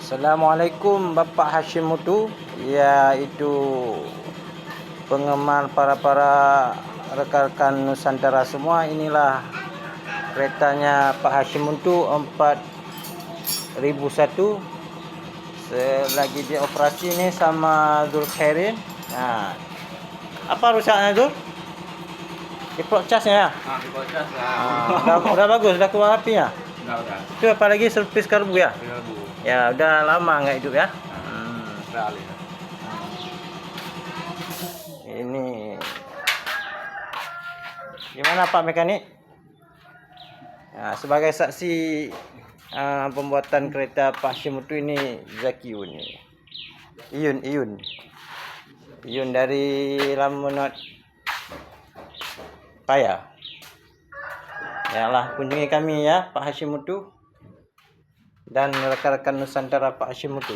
Assalamualaikum Bapak Hashim Mutu, yaitu penggemar para rekan-rekan Nusantara semua. Inilah keretanya Pak Hashim Mutu 4001. Selagi dia operasi ini sama Zul Khairin. Nah, apa rusaknya Zul? Diplot casnya ya? Diplot cas lah. Udah bagus, udah keluar apinya. Udah. Itu apa lagi servis karbu ya? Karbu. Ya udah lama nggak hidup ya. Kali. Ini gimana Pak Mekanik? Nah, sebagai saksi pembuatan kereta Pak Hashim Mutu ini Zaki Iyun dari Lamunat Paya. Yalah, kunjungi kami ya Pak Hashim Mutu dan rekan-rekan Nusantara Pak Hashim Mutu.